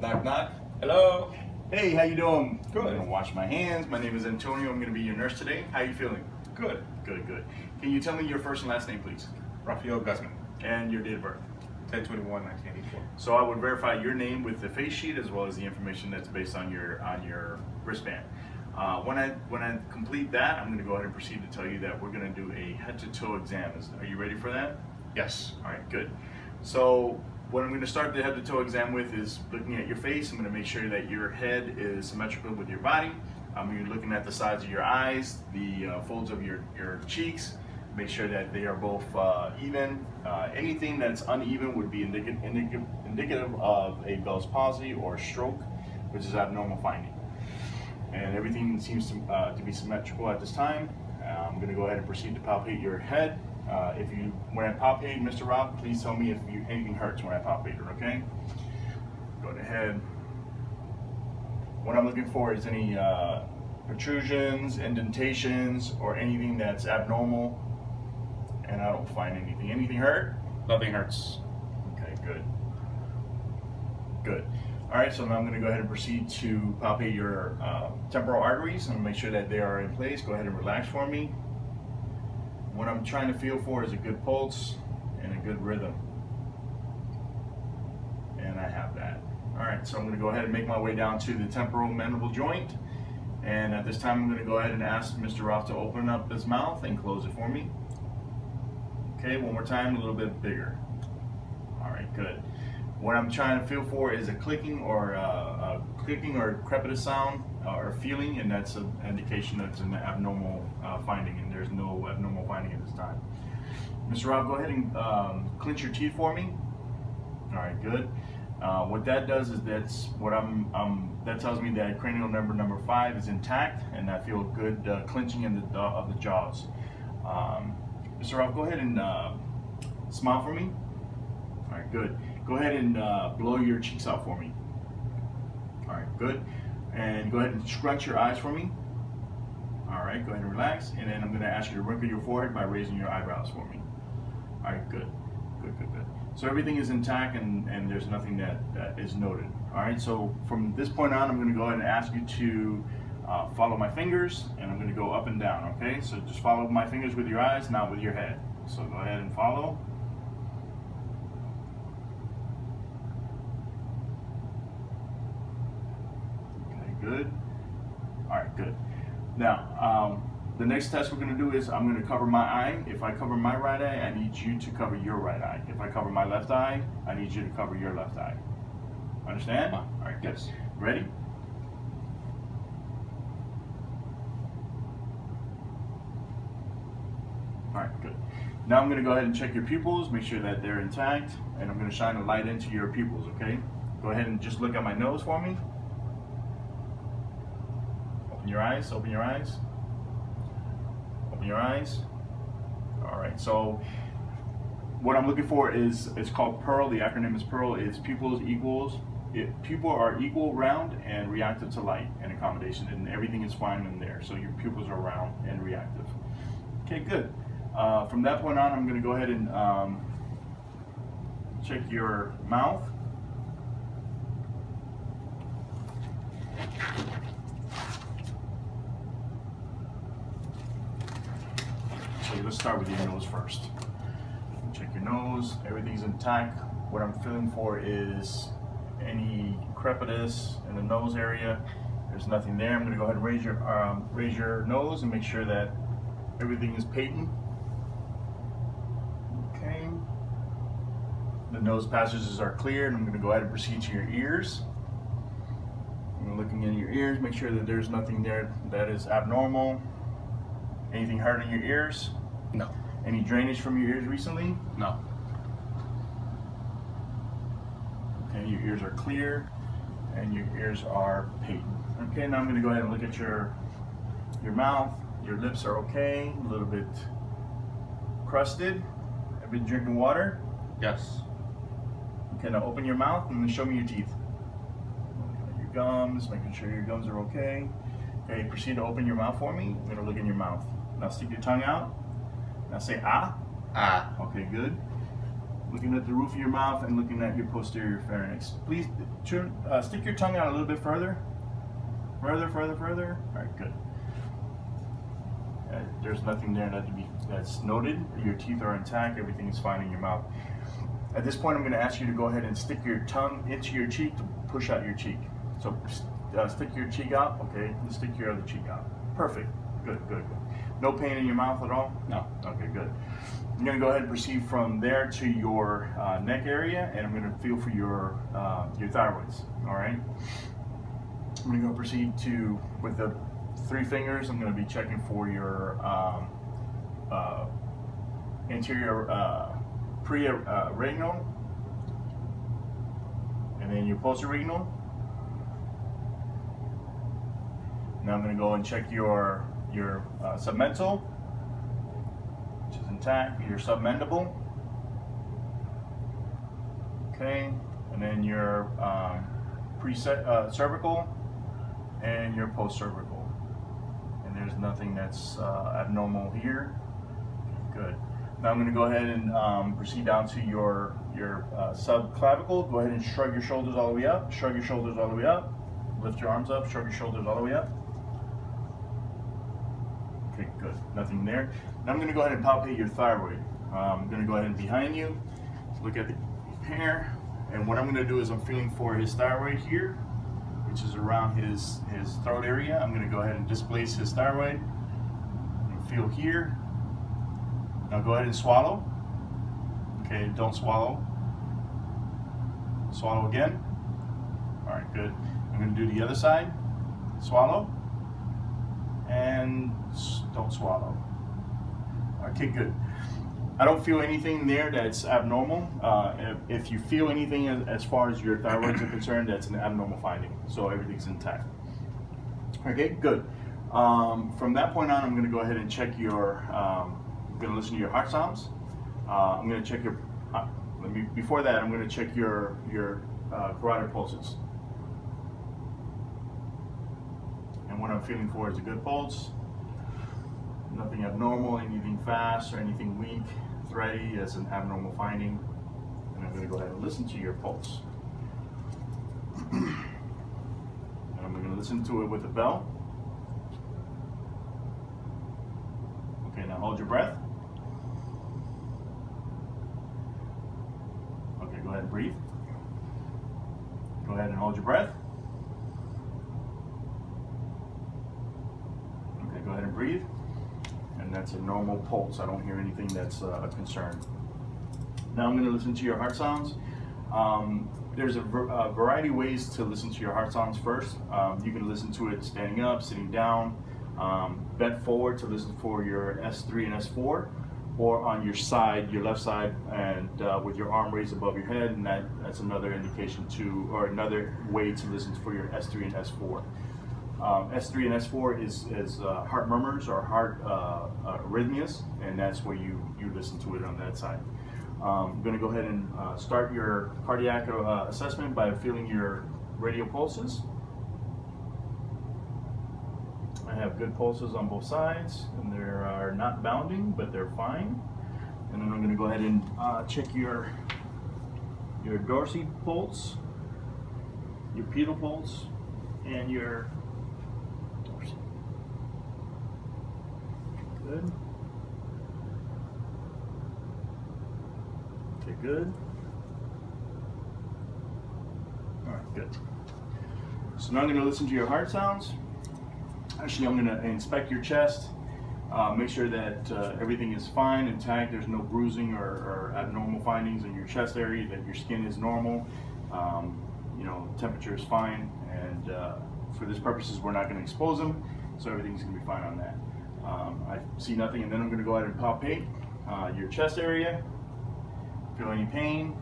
Knock, knock. Hello. Hey, how you doing? Good. I'm gonna wash my hands. My name is Antonio. I'm gonna be your nurse today. How you feeling? Good. Good, good. Can you tell me your first and last name, please? Rafael Guzman, And your date of birth. 10/21/1984. So I would verify your name with the face sheet as well as the information that's based on your wristband. When I complete that, I'm gonna go ahead and proceed to tell you that we're gonna do a head to toe exam. Are you ready for that? Yes. All right, good. So what I'm going to start the head to toe exam with is looking at your face. I'm going to make sure that your head is symmetrical with your body. You're looking at the sides of your eyes, the folds of your cheeks. Make sure that they are both even. Anything that's uneven would be indicative of a Bell's palsy or stroke, which is abnormal finding. And everything seems to be symmetrical at this time. I'm going to go ahead and proceed to palpate your head. When I palpate, Mr. Rob, please tell me if anything hurts when I palpate it, okay? Go ahead. What I'm looking for is any protrusions, indentations, or anything that's abnormal, and I don't find anything. Anything hurt? Nothing hurts. Okay, good. Good. All right, so now I'm going to go ahead and proceed to palpate your temporal arteries and make sure that they are in place. Go ahead and relax for me. What I'm trying to feel for is a good pulse and a good rhythm. And I have that. All right, so I'm going to go ahead and make my way down to the temporal mandible joint. And at this time, I'm going to go ahead and ask Mr. Roth to open up his mouth and close it for me. Okay, one more time, a little bit bigger. All right, good. What I'm trying to feel for is a clicking or crepitus sound or feeling, and that's an indication that's an abnormal finding, and there's no abnormal finding at this time. Mr. Rob, go ahead and clench your teeth for me. All right, good. What that does is that tells me that cranial nerve number 5 is intact, and I feel good clenching of the jaws. Mr. Rob, go ahead and smile for me. All right, good. Go ahead and blow your cheeks out for me. All right, good. And go ahead and scrunch your eyes for me. All right, go ahead and relax. And then I'm going to ask you to wrinkle your forehead by raising your eyebrows for me. All right, good. Good, good, good. So everything is intact and there's nothing that is noted. All right, so from this point on, I'm going to go ahead and ask you to follow my fingers, and I'm going to go up and down, okay? So just follow my fingers with your eyes, not with your head. So go ahead and follow. Good. All right, good. Now, the next test we're going to do is I'm going to cover my eye. If I cover my right eye, I need you to cover your right eye. If I cover my left eye, I need you to cover your left eye. Understand? All right, good. Yes. Ready? All right, good. Now I'm going to go ahead and check your pupils, make sure that they're intact, and I'm going to shine a light into your pupils, okay? Go ahead and just look at my nose for me. Open your eyes, open your eyes. Open your eyes. All right, so what I'm looking for is, it's called PEARL. The acronym is PEARL. It's pupils pupil are equal, round, and reactive to light and accommodation, and everything is fine in there. So your pupils are round and reactive. Okay, good. From that point on, I'm going to go ahead and check your mouth. So let's start with your nose first. Check your nose, everything's intact. What I'm feeling for is any crepitus in the nose area. There's nothing there. I'm going to go ahead and raise your nose and make sure that everything is patent. Okay. The nose passages are clear, and I'm going to go ahead and proceed to your ears. I'm looking in your ears, make sure that there's nothing there that is abnormal. Anything hurt in your ears? No. Any drainage from your ears recently? No. Okay, your ears are clear and your ears are patent. Okay, now I'm going to go ahead and look at your mouth. Your lips are okay, a little bit crusted. Have you been drinking water? Yes. Okay, now open your mouth and then show me your teeth. Your gums, making sure your gums are okay. Okay, proceed to open your mouth for me. I'm going to look in your mouth. Now stick your tongue out. Now say ah. Ah. Okay, good. looking at the roof of your mouth and looking at your posterior pharynx. Please stick your tongue out a little bit further. Further. All right, good. There's nothing there that's noted. Your teeth are intact. Everything is fine in your mouth. At this point, I'm going to ask you to go ahead and stick your tongue into your cheek to push out your cheek. So stick your cheek out, okay, and stick your other cheek out. Perfect. Good. No pain in your mouth at all? No. Okay, good. I'm going to go ahead and proceed from there to your neck area, and I'm going to feel for your thyroids. All right. I'm going to go proceed with the 3 fingers. I'm going to be checking for your anterior preregnal, and then your posterior. Now I'm going to go and check your submental, which is intact, your submandible. Okay, and then your cervical and your post-cervical. And there's nothing that's abnormal here. Good. Now I'm going to go ahead and proceed down to your subclavicle. Go ahead and shrug your shoulders all the way up. Shrug your shoulders all the way up. Lift your arms up. Shrug your shoulders all the way up. Okay, good. Nothing there. Now I'm going to go ahead and palpate your thyroid. I'm going to go ahead and behind you, look at the hair, and what I'm going to do is I'm feeling for his thyroid here, which is around his throat area. I'm going to go ahead and displace his thyroid. Feel here. Now go ahead and swallow. Okay, don't swallow. Swallow again. All right, good. I'm going to do the other side. Swallow. And don't swallow. Okay, good. I don't feel anything there that's abnormal. If you feel anything as far as your thyroids are concerned, that's an abnormal finding. So everything's intact. Okay, good. From that point on, I'm going to go ahead and check your. I'm going to listen to your heart sounds. I'm going to check your. Before that, I'm going to check your carotid pulses. And what I'm feeling for is a good pulse. Nothing abnormal, anything fast or anything weak, thready as an abnormal finding. And I'm going to go ahead and listen to your pulse. And I'm going to listen to it with a bell. Okay, now hold your breath. Okay, go ahead and breathe. Go ahead and hold your breath. Okay, go ahead and breathe. And that's a normal pulse. I don't hear anything that's a concern. Now I'm going to listen to your heart sounds. There's a variety of ways to listen to your heart sounds first. You can listen to it standing up, sitting down, bent forward to listen for your S3 and S4, or on your side, your left side, and with your arm raised above your head, and that's another indication to, or another way to listen for your S3 and S4. S3 and S4 is heart murmurs or heart arrhythmias, and that's where you listen to it on that side. I'm going to go ahead and start your cardiac assessment by feeling your radial pulses. I have good pulses on both sides, and they are not bounding, but they're fine. And then I'm going to go ahead and check your dorsal pulse, your pedal pulse, and your dorsal. Good. Okay, good. All right, good. So now I'm going to listen to your heart sounds. Actually, I'm going to inspect your chest, make sure that everything is fine, intact, there's no bruising or abnormal findings in your chest area, that your skin is normal, temperature is fine, and for this purposes, we're not going to expose them, so everything's going to be fine on that. I see nothing, and then I'm going to go ahead and palpate your chest area. Feel any pain?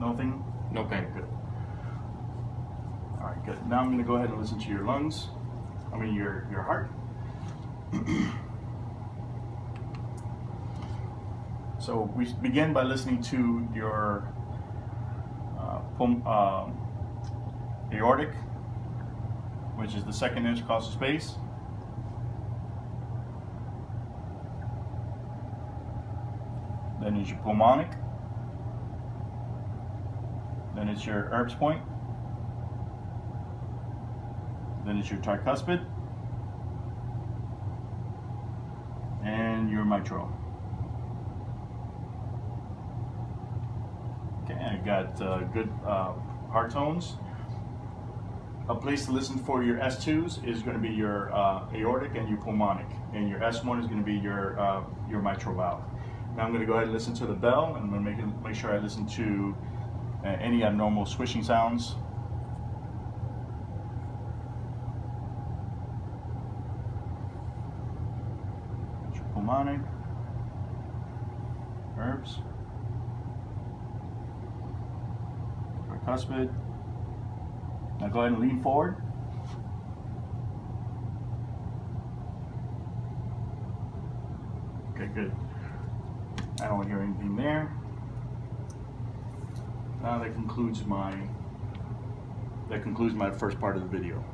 Nothing? No pain. Good. All right, good. Now I'm going to go ahead and listen to your lungs. Your heart. So we begin by listening to your aortic, which is the second intercostal space. Then is your pulmonic, Then it's your Erbs point. Then it's your tricuspid. And your mitral. Okay, I got good heart tones. A place to listen for your S2s is going to be your aortic and your pulmonic, and your S1 is going to be your mitral valve. Now I'm going to go ahead and listen to the bell, and I'm going to make sure I listen to any abnormal swishing sounds. Your pulmonic, Erbs, tricuspid. Now go ahead and lean forward. Okay, good. I don't hear anything there. Now that concludes my first part of the video.